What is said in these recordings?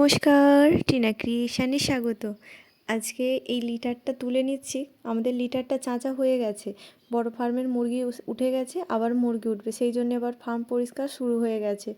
নমস্কার, টিনা ক্রিয়েশনে স্বাগত। আজকে এই লিটারটা তুলে নিচ্ছি। আমাদের লিটারটা চাঁচা হয়ে গেছে, বড় ফার্মের মুরগি উঠে গেছে, আবার মুরগি উঠবে, সেই জন্য এবার ফার্ম পরিষ্কার শুরু হয়ে গেছে।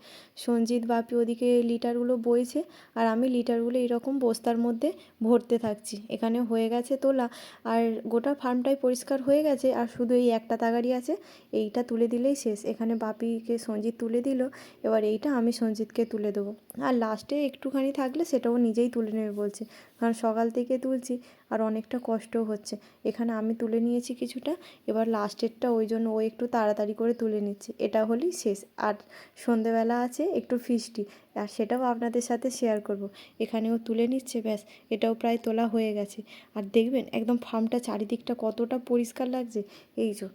সঞ্জিত বাপি ওদিকে লিটারগুলো বইছে, আর আমি লিটারগুলো এরকম বস্তার মধ্যে ভরতে থাকছি। এখানে হয়ে গেছে তোলা, আর গোটা ফার্মটাই পরিষ্কার হয়ে গেছে, আর শুধু এই একটা তাগাড়ি আছে, এইটা তুলে দিলেই শেষ। এখানে বাপিকে সঞ্জিত তুলে দিল, এবার এইটা আমি সঞ্জিতকে তুলে দেবো। আর লাস্টে একটুখানি থাকলে সেটাও নিজেই তুলে নেবে বলছে, কারণ সকাল থেকে তুলছি আর অনেকটা কষ্টও হচ্ছে। এখানে আমি তুলে নিয়েছি কিছুটা, এবার লাস্টেরটা ওই জন্য ও একটু তাড়াতাড়ি করে তুলে নিচ্ছে। এটা হলেই শেষ। আর সন্ধেবেলা আছে একটু ফিস্টি, আর সেটাও আপনাদের সাথে শেয়ার করব। এখানেও তুলে নিচ্ছে, ব্যাস এটাও প্রায় তোলা হয়ে গেছে। আর দেখবেন একদম ফার্মটা চারিদিকটা কতটা পরিষ্কার লাগছে। এই যে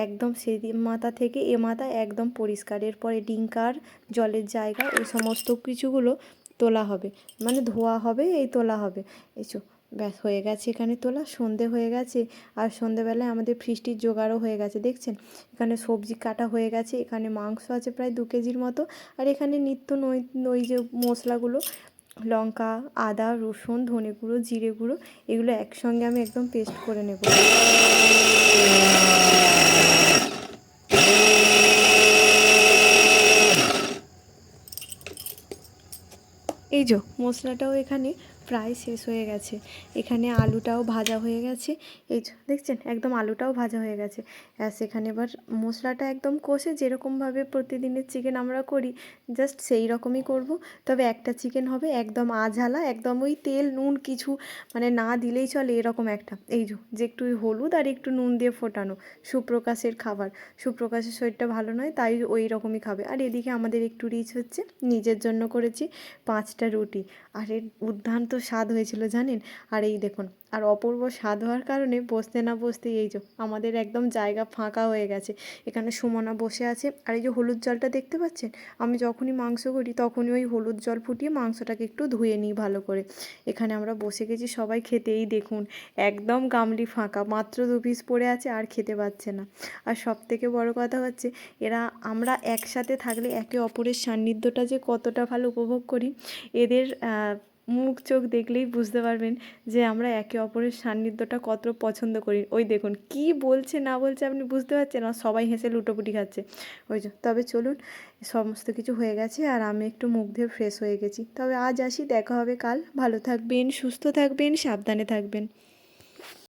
একদম সেই মাথা থেকে এ মাথা একদম পরিষ্কার। এরপরে ডিঙ্কার জলের জায়গা এই সমস্ত কিছুগুলো তোলা হবে, মানে ধোয়া হবে, এই তোলা হবে। এসো, ব্যাস হয়ে গেছে এখানে তোলা। সন্ধে হয়ে গেছে, আর সন্ধেবেলায় আমাদের ফিস্টির জোগাড়ও হয়ে গেছে। দেখছেন এখানে সবজি কাটা হয়ে গেছে, এখানে মাংস আছে প্রায় 2 কেজির মতো, আর এখানে নিত্য ওই যে মশলাগুলো, লঙ্কা, আদা, রসুন, ধনে গুঁড়ো, জিরে গুঁড়ো, এগুলো একসঙ্গে আমি একদম পেস্ট করে নেব। এই যে মশলাটাও এখানে প্রায় শেষ হয়ে গেছে। এখানে আলুটাও ভাজা হয়ে গেছে। এই যে দেখছেন একদম আলুটাও ভাজা হয়ে গেছে। সেখানে এবার মশলাটা একদম কষে যেরকমভাবে প্রতিদিনের চিকেন আমরা করি, জাস্ট সেই রকমই করব। তবে একটা চিকেন হবে একদম আঝালা, একদম ওই তেল নুন কিছু মানে না দিলেই চলে এরকম একটা। এই যে একটু হলুদ আর একটু নুন দিয়ে ফোটানো, সুপ্রকাশের খাবার। সুপ্রকাশের শরীরটা ভালো নয়, তাই ওই রকমই খাবে। আর এদিকে আমাদের একটু রিচ হচ্ছে, নিজের জন্য করেছি 5টা রুটি। আর এর দুর্দান্ত স্বাদ হয়েছিল জানেন। আর এই দেখুন, আর অপূর্ব স্বাদ হওয়ার কারণে বসতে না বসতে এই যে আমাদের একদম জায়গা ফাঁকা হয়ে গেছে। এখানে সুমনা বসে আছে, আর এই যে হলুদ জলটা দেখতে পাচ্ছেন, আমি যখনই মাংস করি তখনই ওই হলুদ জল ফুটিয়ে মাংসটাকে একটু ধুয়ে নিই ভালো করে। এখানে আমরা বসে গেছি সবাই খেতে। এই দেখুন একদম গামলি ফাঁকা, মাত্র 2 পিস পড়ে আছে, আর খেতে পাচ্ছে না। আর সবথেকে বড় কথা হচ্ছে, আমরা একসাথে থাকলে একে অপরের সান্নিধ্যটা যে কতটা ভালো উপভোগ করি, এদের মুখ চোখ দেখলেই বুঝতে পারবেন যে আমরা একে অপরের সান্নিধ্যটা কত পছন্দ করি। ওই দেখুন কি বলছে না বলছে আপনি বুঝতে পারছেন, আর সবাই হেসে লুটোপুটি খাচ্ছে। ওই যে তবে চলুন, সমস্ত কিছু হয়ে গেছে, আর আমি একটু মুখ দিয়ে ফ্রেশ হয়ে গেছি। তবে আজ আসি, দেখা হবে কাল। ভালো থাকবেন, সুস্থ থাকবেন, সাবধানে থাকবেন।